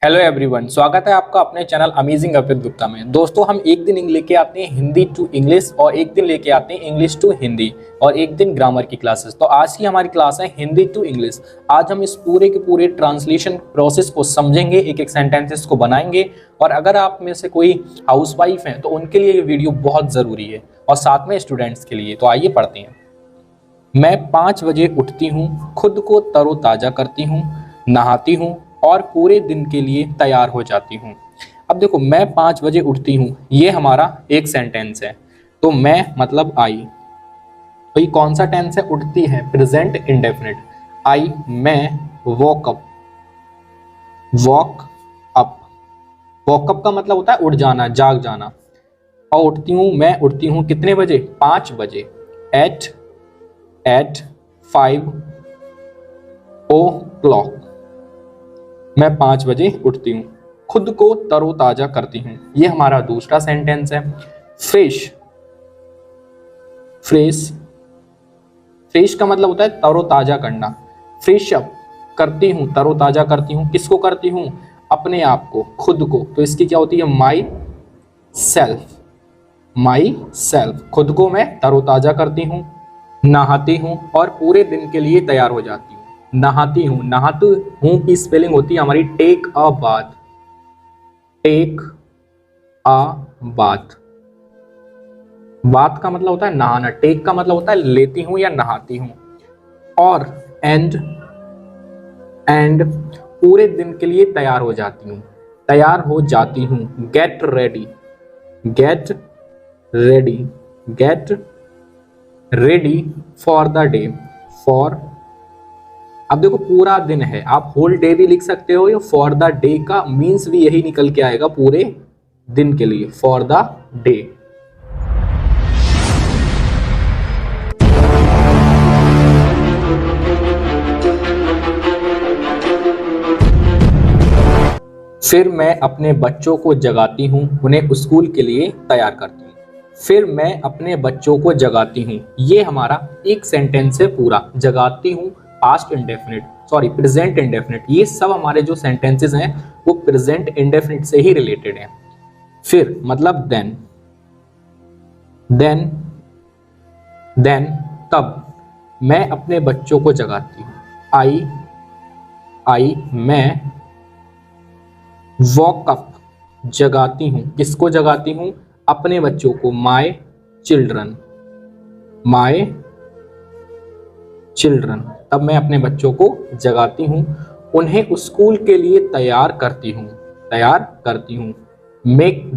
Hello everyone, स्वागत है आपका अपने चैनल अमेजिंग अर्पित गुप्ता में। दोस्तों, हम एक दिन लेके आते हैं हिंदी टू इंग्लिश और एक दिन लेके आते हैं इंग्लिश टू हिंदी और एक दिन ग्रामर की क्लासेस। तो आज की हमारी क्लास है हिंदी टू इंग्लिश। आज हम इस पूरे के पूरे ट्रांसलेशन प्रोसेस को समझेंगे, एक एक सेंटेंसेस को बनाएंगे। और अगर आप में से कोई हाउसवाइफ हैं तो उनके लिए ये वीडियो बहुत ज़रूरी है और साथ में स्टूडेंट्स के लिए। तो आइए पढ़ते हैं। मैं 5 बजे उठती हूँ, खुद को तरोताज़ा करती हूँ, नहाती हूँ और पूरे दिन के लिए तैयार हो जाती हूँ। अब देखो, मैं 5 बजे उठती हूँ, ये हमारा एक सेंटेंस है। तो मैं मतलब आई। तो ये कौन सा टेंस है? उठती है, प्रेजेंट इंडेफिनिट। आई, मैं, walk up. Walk up, walk up का मतलब होता है उठ जाना, जाग जाना। और उठती हूँ, मैं उठती हूँ कितने बजे? 5 बजे। एट 5 o'clock मैं 5 बजे उठती हूँ, खुद को तरोताजा करती हूँ। ये हमारा दूसरा सेंटेंस है। फ्रेश, फ्रेश का मतलब होता है तरोताजा करना। फ्रेश अप करती हूँ, तरोताजा करती हूँ। किसको करती हूँ? अपने आप को, खुद को। तो इसकी क्या होती है? My self. खुद को मैं तरोताजा करती हूँ। नहाती हूँ और पूरे दिन के लिए तैयार हो जाती हूँ। नहाती हूँ की स्पेलिंग होती है हमारी टेक अ बाथ। बाथ का मतलब होता है नहाना, टेक का मतलब होता है लेती हूँ या नहाती हूँ। और एंड पूरे दिन के लिए तैयार हो जाती हूँ। Get ready for the day. अब देखो, पूरा दिन है, आप होल डे भी लिख सकते हो या फॉर द डे का मीन्स भी यही निकल के आएगा, पूरे दिन के लिए, फॉर द डे। फिर मैं अपने बच्चों को जगाती हूँ, उन्हें स्कूल के लिए तैयार करती हूँ। फिर मैं अपने बच्चों को जगाती हूँ, ये हमारा एक सेंटेंस है पूरा। जगाती हूँ पास्ट इंडेफिनिट, प्रेजेंट इंडेफिनिट। ये सब हमारे जो सेंटेंसेस हैं वो प्रेजेंट इंडेफिनिट से ही रिलेटेड हैं। फिर मतलब देन तब मैं अपने बच्चों को जगाती हूँ। आई मैं वॉक अप जगाती हूँ। किसको जगाती हूँ? अपने बच्चों को। My children. तब मैं अपने बच्चों को जगाती हूँ, उन्हें स्कूल के लिए तैयार करती हूँ। मेक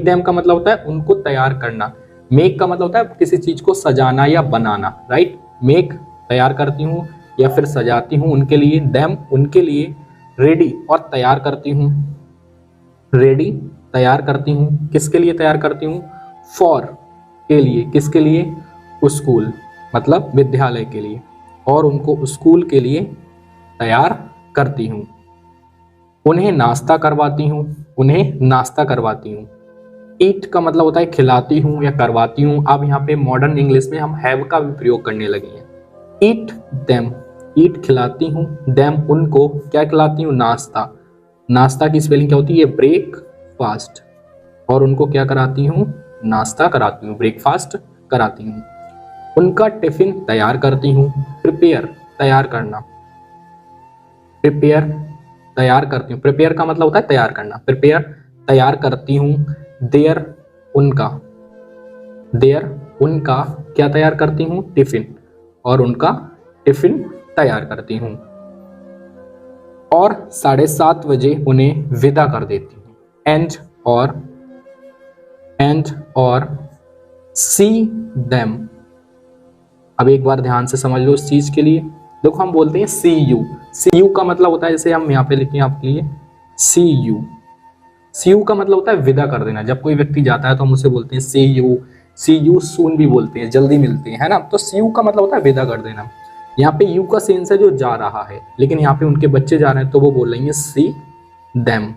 देम का मतलब होता है उनको तैयार करना। मेक का मतलब होता है किसी चीज को सजाना या बनाना, राइट। मेक तैयार करती हूँ या फिर सजाती हूँ उनके लिए। देम उनके लिए। रेडी और तैयार करती हूँ। किसके लिए तैयार करती हूँ? फॉर के लिए। किसके लिए? स्कूल मतलब विद्यालय के लिए। और उनको स्कूल के लिए तैयार करती हूँ। उन्हें नाश्ता करवाती हूँ। ईट का मतलब होता है खिलाती हूँ या करवाती हूँ। अब यहाँ पे मॉडर्न इंग्लिश में हम हैव का भी प्रयोग करने लगे हैं। ईट देम, ईट खिलाती हूँ, देम उनको क्या खिलाती हूँ? नाश्ता की स्पेलिंग क्या होती है? ब्रेकफास्ट। और उनको क्या कराती हूँ? नाश्ता कराती हूँ, ब्रेकफास्ट कराती हूँ। उनका टिफिन तैयार करती हूँ। प्रिपेयर तैयार करना। प्रिपेयर का मतलब होता है तैयार करना। प्रिपेयर तैयार करती हूँ। देयर उनका क्या तैयार करती हूँ? टिफिन। और उनका टिफिन तैयार करती हूँ। और 7:30 बजे उन्हें विदा कर देती हूँ। एंड और सी देम। अब एक बार ध्यान से समझ लो इस चीज के लिए। देखो, हम बोलते हैं सी यू का मतलब होता है, जैसे हम यहाँ पे लिखे हैं आपके लिए, सी यू का मतलब होता है विदा कर देना। जब कोई व्यक्ति जाता है तो हम उसे बोलते हैं सी यू सून भी बोलते हैं, जल्दी मिलते हैं, है ना। तो सी यू का मतलब होता है विदा कर देना। यहाँ पे यू का सेंस है जो जा रहा है, लेकिन यहाँ पे उनके बच्चे जा रहे हैं तो वो बोल रही है सी देम,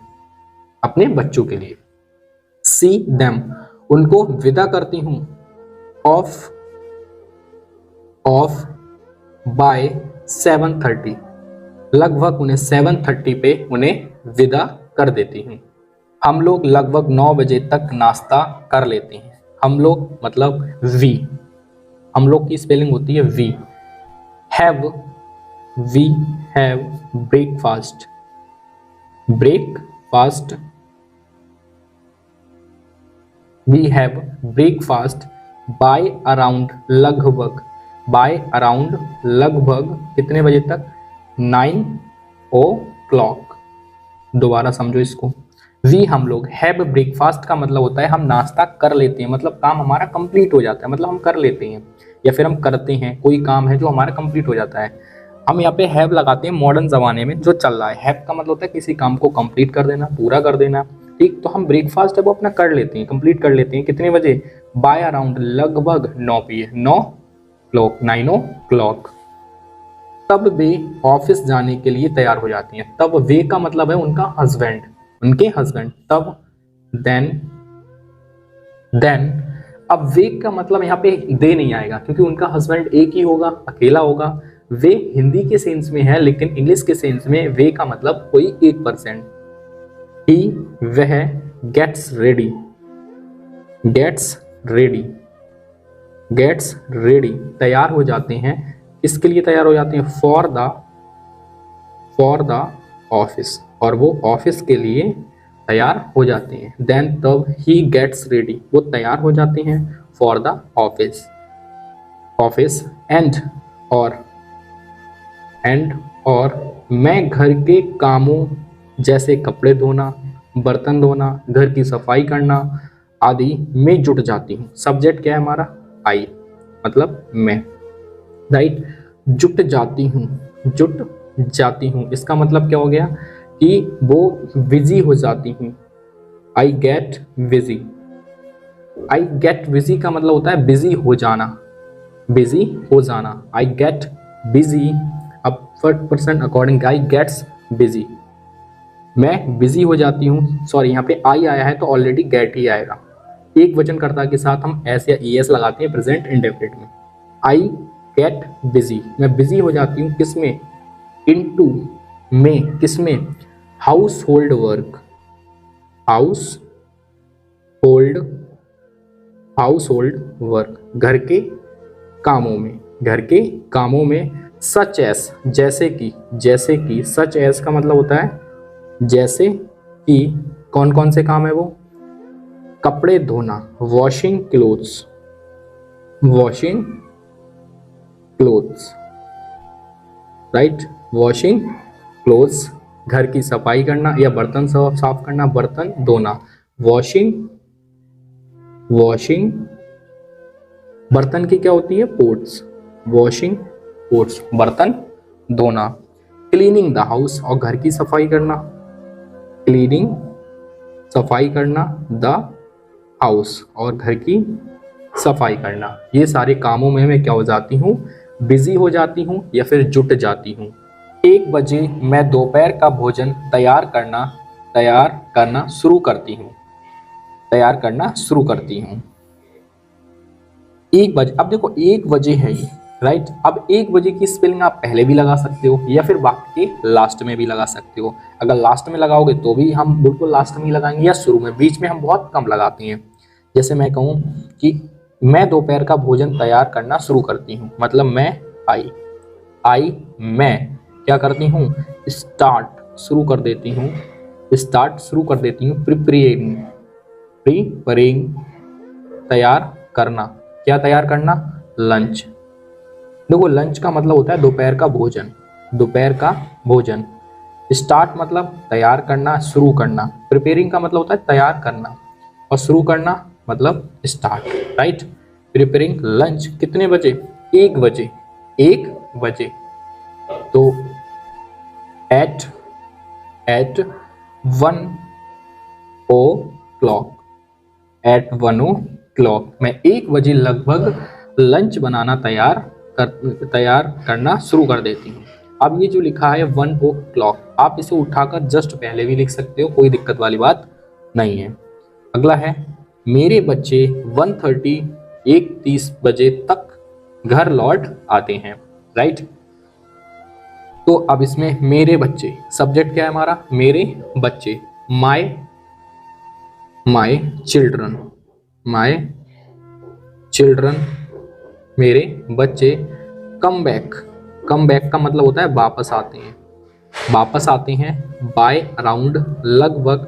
अपने बच्चों के लिए। सी देम उनको विदा करती हूँ। ऑफ बाय 7:30 लगभग उन्हें 7:30 पे उन्हें विदा कर देती हूँ। हम लोग लगभग 9 बजे तक नाश्ता कर लेते हैं। हम लोग मतलब वी, हम लोग की स्पेलिंग होती है we. Have, we have breakfast, breakfast, we have breakfast by around, लगभग, बाय अराउंड लगभग कितने बजे तक, 9 o'clock। दोबारा समझो इसको। वी हम लोग, हैव ब्रेकफास्ट का मतलब होता है हम नाश्ता कर लेते हैं, मतलब काम हमारा कंप्लीट हो जाता है, मतलब हम कर लेते हैं या फिर हम करते हैं, कोई काम है जो हमारा कंप्लीट हो जाता है। हम यहाँ पे हैव लगाते हैं मॉडर्न ज़माने में जो चल रहा है। हैव का मतलब होता है किसी काम को कंप्लीट कर देना, पूरा कर देना, ठीक। तो हम ब्रेकफास्ट है वो अपना कर लेते हैं, कंप्लीट कर लेते हैं कितने बजे, बाय अराउंड लगभग 9 PM, 9 o'clock। तब वे ऑफिस जाने के लिए तैयार हो जाती हैं। तब वे का मतलब है उनका हस्बैंड, उनके हस्बैंड। तब, देन। अब वे का मतलब यहाँ पे दे नहीं आएगा क्योंकि उनका हस्बैंड एक ही होगा, अकेला होगा। वे हिंदी के सेंस में है लेकिन इंग्लिश के सेंस में वे का मतलब कोई एक पर्सन। ही, वह, gets ready, gets ready, gets ready तैयार हो जाते हैं। इसके लिए तैयार हो जाते हैं, फॉर द ऑफिस, और वो ऑफिस के लिए तैयार हो जाते हैं। देन तब ही गेट्स रेडी, वो तैयार हो जाते हैं for the office, office. And और मैं घर के कामों जैसे कपड़े धोना, बर्तन धोना, घर की सफाई करना आदि में जुट जाती हूँ। सब्जेक्ट क्या है हमारा, आई, मतलब मैं, राइट। जुट जाती हूँ, जुट जाती हूँ इसका मतलब क्या हो गया कि वो बिजी हो जाती हूँ। I get busy, I get busy का मतलब होता है बिजी हो जाना, बिजी हो जाना। आई गेट बिजी, अब फर्स्ट पर्सन अकॉर्डिंग, आई गेट्स बिजी, मैं बिजी हो जाती हूँ। सॉरी यहाँ पे आई आया है तो ऑलरेडी गेट ही आएगा। एक वचनकर्ता के साथ हम एस या ईएस लगाते हैं प्रेजेंट इंडेफिनिट में। आई गेट बिजी, मैं बिजी हो जाती हूँ किसमें, इनटू में, किसमें, house hold work, house hold, house hold work, घर के कामों में, घर के कामों में। सच एस, जैसे कि, जैसे कि, सच एस का मतलब होता है जैसे कि, कौन कौन से काम है वो, कपड़े धोना, washing clothes, washing clothes, right, washing clothes, घर की सफाई करना या बर्तन साफ करना, बर्तन धोना, वॉशिंग, वॉशिंग, बर्तन की क्या होती है, पोट्स, वॉशिंग पोट्स, बर्तन धोना। क्लीनिंग द हाउस, और घर की सफाई करना, क्लीनिंग, सफाई करना, द हाउस, और घर की सफाई करना। ये सारे कामों में मैं क्या हो जाती हूँ, बिजी हो जाती हूँ या फिर जुट जाती हूँ। 1 बजे मैं दोपहर का भोजन तैयार करना शुरू करती हूँ, तैयार करना शुरू करती हूँ। 1 बजे, अब देखो 1 बजे है ये, राइट। अब 1 बजे की स्पेलिंग आप पहले भी लगा सकते हो या फिर वाक्य के लास्ट में भी लगा सकते हो। अगर लास्ट में लगाओगे तो भी हम बिल्कुल लास्ट में ही लगाएंगे या शुरू में, बीच में हम बहुत कम लगाते हैं। जैसे मैं कहूँ कि मैं दोपहर का भोजन तैयार करना शुरू करती हूँ, मतलब मैं, आई मैं क्या करती हूँ, स्टार्ट शुरू कर देती हूँ, स्टार्ट शुरू कर देती हूँ। प्रिपरेइंग, प्रिपरेइंग तैयार करना, क्या तैयार करना, लंच। देखो लंच का मतलब होता है दोपहर का भोजन, दोपहर का भोजन। स्टार्ट मतलब तैयार करना, शुरू करना। प्रिपेयरिंग का मतलब होता है तैयार करना, और शुरू करना मतलब स्टार्ट, राइट। प्रिपेयरिंग लंच कितने बजे, 1 बजे, 1 बजे। तो एट 1 o'clock, एट 1 o'clock मैं 1 बजे लगभग लंच बनाना तैयार करना शुरू कर देती हूँ। अब ये जो लिखा है 1 o'clock, आप इसे उठाकर जस्ट पहले भी लिख सकते हो, कोई दिक्कत वाली बात नहीं है। अगला है, मेरे बच्चे 1:30 1:30 बजे तक घर लौट आते हैं, राइट। तो अब इसमें मेरे बच्चे, सब्जेक्ट क्या है हमारा, मेरे बच्चे, माय चिल्ड्रन, माय चिल्ड्रन, मेरे बच्चे, कम बैक, कम बैक का मतलब होता है वापस आते हैं, वापस आते हैं, बाय अराउंड, लगभग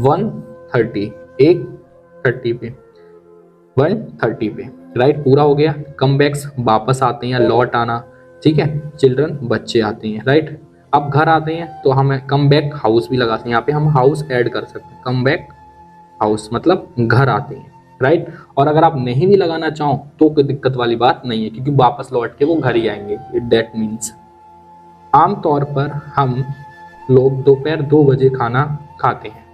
1:30, 1:30 पे, 1:30 पे, राइट, पूरा हो गया। कम बैक्स वापस आते हैं, लौट आना, ठीक है। चिल्ड्रन बच्चे आते हैं, राइट। अब घर आते हैं तो हम कम बैक हाउस भी लगाते हैं, यहाँ पे हम हाउस ऐड कर सकते हैं, कम बैक हाउस मतलब घर आते हैं, राइट। और अगर आप नहीं भी लगाना चाहो तो कोई दिक्कत वाली बात नहीं है, क्योंकि वापस लौट के वो घर ही आएंगे। दैट मीन्स आमतौर पर हम लोग दोपहर 2 बजे खाना खाते हैं,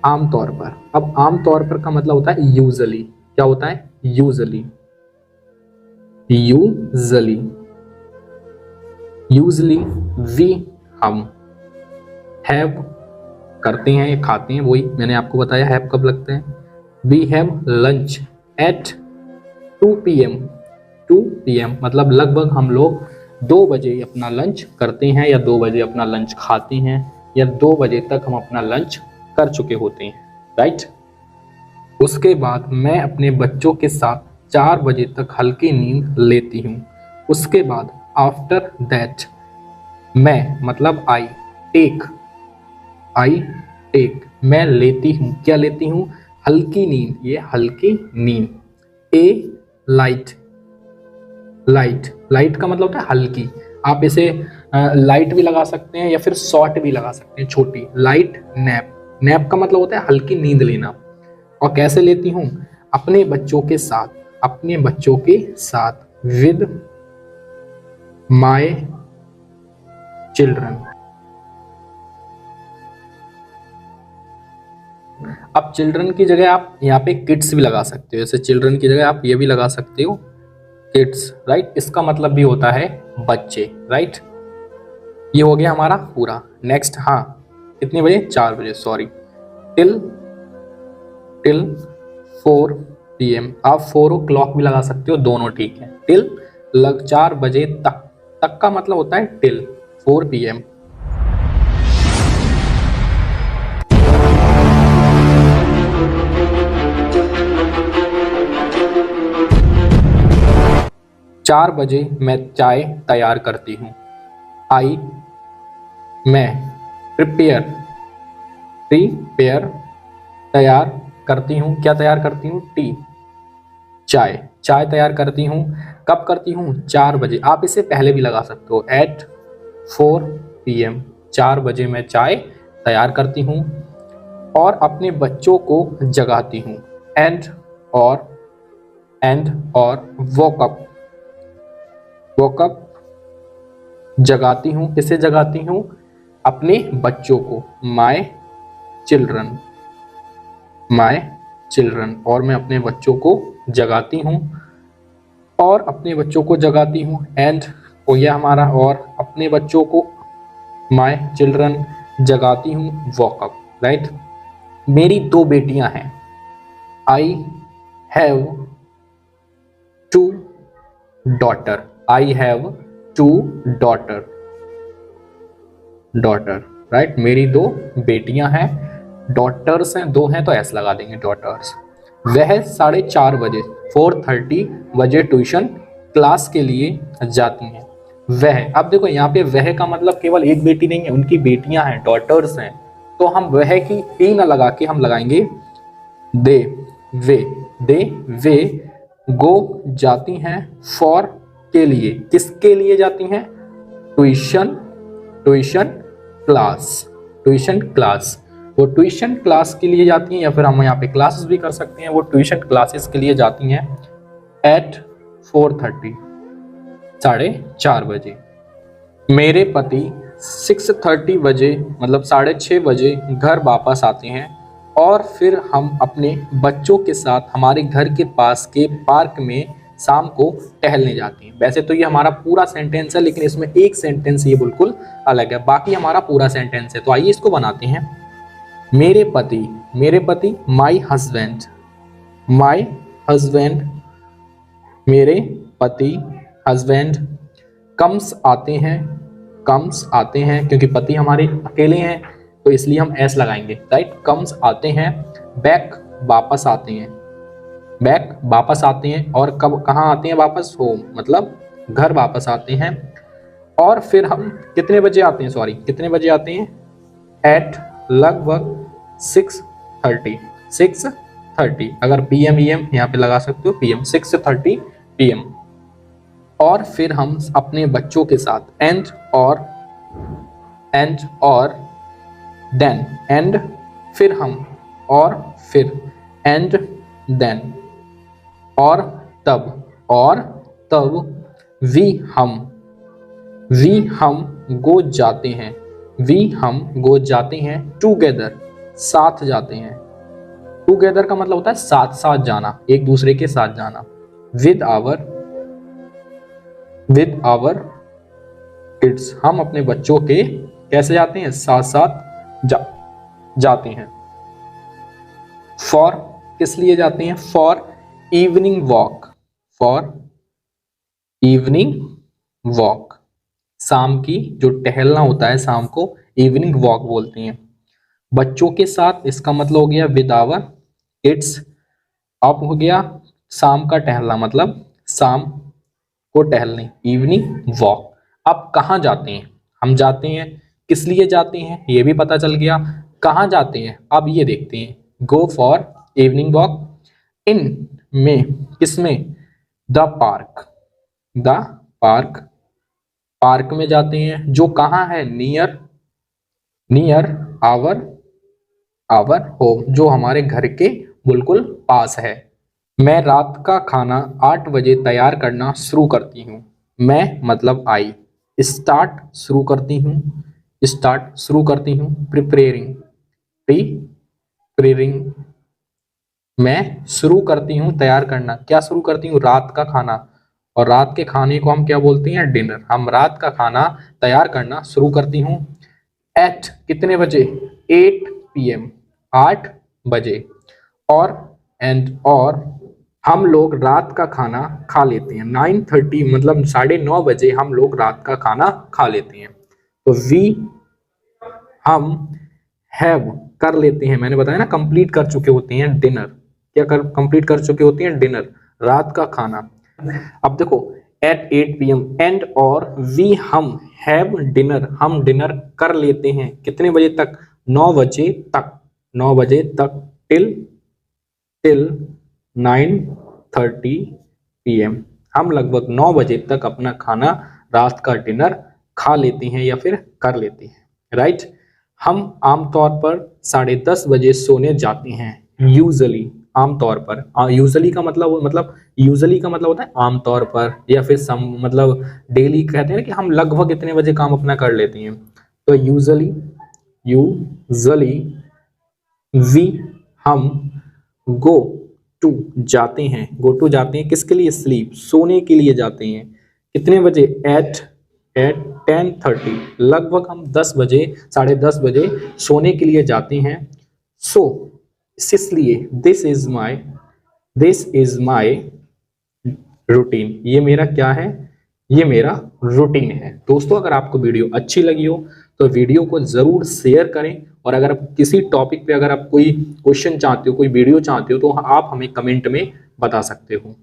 आमतौर पर। अब आमतौर पर का मतलब होता है यूजुअली, क्या होता है, यूजुअली, यूजुअली, यूजुअली वी, हम, हैव करते हैं, खाते हैं, वही मैंने आपको बताया हैव कब लगते हैं। We have lunch at 2 PM, 2 PM मतलब लगभग हम लोग 2 बजे अपना लंच करते हैं, या 2 बजे अपना लंच खाते हैं, या 2 बजे तक हम अपना लंच कर चुके होते हैं, राइट। उसके बाद मैं अपने बच्चों के साथ 4 बजे तक हल्की नींद लेती हूँ। उसके बाद आफ्टर दैट, मैं मतलब आई टेक, मैं लेती हूँ, क्या लेती हूँ, हल्की नींद, ये हल्की नींद। ए लाइट, लाइट का मतलब होता है हल्की, आप इसे लाइट भी लगा सकते हैं या फिर शॉर्ट भी लगा सकते हैं, छोटी। लाइट नैप, नैप का मतलब होता है हल्की नींद लेना। और कैसे लेती हूँ, अपने बच्चों के साथ, अपने बच्चों के साथ, विद माय चिल्ड्रन। अब चिल्ड्रन की जगह आप यहाँ पे किड्स भी लगा सकते हो, जैसे चिल्ड्रन की जगह आप ये भी लगा सकते हो किड्स, राइट। इसका मतलब भी होता है बच्चे, राइट। ये हो गया हमारा पूरा। नेक्स्ट, हाँ, कितने बजे, 4 बजे, सॉरी, टिल 4 PM, आप 4 o'clock भी लगा सकते हो, दोनों ठीक है। टिल 4 बजे तक, तक का मतलब होता है टिल 4 PM। चार बजे मैं चाय तैयार करती हूँ। आई, मैं, प्रिपेयर तैयार करती हूँ, क्या तैयार करती हूँ, टी, चाय तैयार करती हूँ। कब करती हूँ, 4 बजे। आप इसे पहले भी लगा सकते हो, एट 4 PM, 4 बजे मैं चाय तैयार करती हूँ और अपने बच्चों को जगाती हूँ। एंड और वोकअप जगाती हूँ, किसे जगाती हूँ, अपने बच्चों को, माय चिल्ड्रन, और मैं अपने बच्चों को जगाती हूँ, और अपने बच्चों को जगाती हूँ। एंड हो गया हमारा, और अपने बच्चों को, माय चिल्ड्रन, जगाती हूँ, वॉकअप, राइट। मेरी 2 बेटियां हैं। I have 2 daughter, I have 2 daughter, right. मेरी 2 बेटियां हैं, डॉटर्स हैं, 2 हैं तो एस लगा देंगे, डॉटर्स। वह 4:30 बजे 4:30 बजे ट्यूशन क्लास के लिए जाती हैं। वह, अब देखो यहाँ पे वह का मतलब केवल एक बेटी नहीं है, उनकी बेटियां हैं, डॉटर्स हैं, तो हम वह की ई ना लगा के हम लगाएंगे दे, वे गो जाती हैं, फॉर के लिए, किसके लिए जाती हैं, ट्यूशन क्लास, वो ट्यूशन क्लास के लिए जाती हैं, या फिर हम यहाँ पे क्लासेस भी कर सकते हैं, वो ट्यूशन क्लासेस के लिए जाती हैं। एट 4:30, 4:30 बजे। मेरे पति 6:30 बजे मतलब 6:30 बजे घर वापस आते हैं, और फिर हम अपने बच्चों के साथ हमारे घर के पास के पार्क में शाम को टहलने जाते हैं। वैसे तो ये हमारा पूरा सेंटेंस है, लेकिन इसमें एक सेंटेंस ये बिल्कुल अलग है, बाकी हमारा पूरा सेंटेंस है। तो आइए इसको बनाते हैं। मेरे पति माय हस्बैंड, मेरे पति हस्बैंड कम्स आते हैं, कम्स आते हैं, क्योंकि पति हमारे अकेले हैं तो इसलिए हम एस लगाएंगे, राइट। कम्स आते हैं, बैक वापस आते हैं, बैक वापस आते हैं, और कब कहाँ आते हैं वापस, होम मतलब घर वापस आते हैं। और फिर हम कितने बजे आते हैं, सॉरी कितने बजे आते हैं, एट लगभग 6:30, अगर पीएम ईएम यहाँ पे लगा सकते हो, पीएम 6:30 पीएम। और फिर हम अपने बच्चों के साथ एंड और देन, एंड फिर हम, और फिर एंड देन, और तब वी हम गो जाते हैं, टुगेदर साथ जाते हैं। टुगेदर का मतलब होता है साथ साथ जाना, एक दूसरे के साथ जाना। विद आवर किड्स, हम अपने बच्चों के कैसे जाते हैं, साथ साथ जाते हैं। फॉर किस लिए जाते हैं, फॉर इवनिंग वॉक, शाम की जो टहलना होता है, शाम को इवनिंग वॉक बोलते हैं। बच्चों के साथ, इसका मतलब हो गया विद आवर किड्स। अब हो गया शाम का टहलना, मतलब शाम को टहलने, इवनिंग वॉक। अब कहाँ जाते हैं, हम जाते हैं, किस लिए जाते हैं ये भी पता चल गया, कहाँ जाते हैं अब ये देखते हैं। गो फॉर इवनिंग वॉक, इन में, किसमें, द पार्क में जाते हैं, जो कहाँ है, नियर आवर होम, जो हमारे घर के बिल्कुल पास है। मैं रात का खाना 8 बजे तैयार करना शुरू करती हूँ। मैं मतलब आई, स्टार्ट शुरू करती हूँ, प्रिपेयरिंग, मैं शुरू करती हूँ तैयार करना, क्या शुरू करती हूँ, रात का खाना। और रात के खाने को हम क्या बोलते हैं, डिनर। हम रात का खाना तैयार करना शुरू करती हूँ। एट कितने बजे, 8 PM 8 बजे। और हम लोग रात का खाना खा लेते हैं। 9:30 मतलब 9:30 बजे हम लोग रात का खाना खा लेते हैं। तो हम हैव कर लेते हैं, मैंने बताया ना, कंप्लीट कर चुके होते हैं डिनर। क्या कंप्लीट कर चुके होते हैं, डिनर, रात का खाना। अब देखो एट 8 PM एंड और वी हम हैव डिनर, हम डिनर कर लेते हैं कितने बजे तक, 9 बजे तक टिल 9:30 PM। हम लगभग 9 बजे तक अपना खाना, रात का डिनर खा लेते हैं या फिर कर लेते हैं, राइट। हम आमतौर पर 10:30 बजे सोने जाते हैं, यूजुअली, आमतौर पर। यूजुअली का मतलब होता है आमतौर पर, या फिर मतलब डेली कहते हैं ना कि हम लगभग इतने बजे काम अपना कर लेते हैं। तो यूजुअली वी हम गो टू जाते हैं किसके लिए, स्लीप, सोने के लिए जाते हैं। कितने बजे, एट 10:30, लगभग हम 10 बजे, 10:30 बजे सोने के लिए जाते हैं। सो इसलिए दिस इज माई रूटीन, ये मेरा क्या है, ये मेरा रूटीन है। दोस्तों अगर आपको वीडियो अच्छी लगी हो तो वीडियो को जरूर शेयर करें, और अगर आप किसी टॉपिक पे अगर आप कोई क्वेश्चन चाहते हो, कोई वीडियो चाहते हो, तो आप हमें कमेंट में बता सकते हो।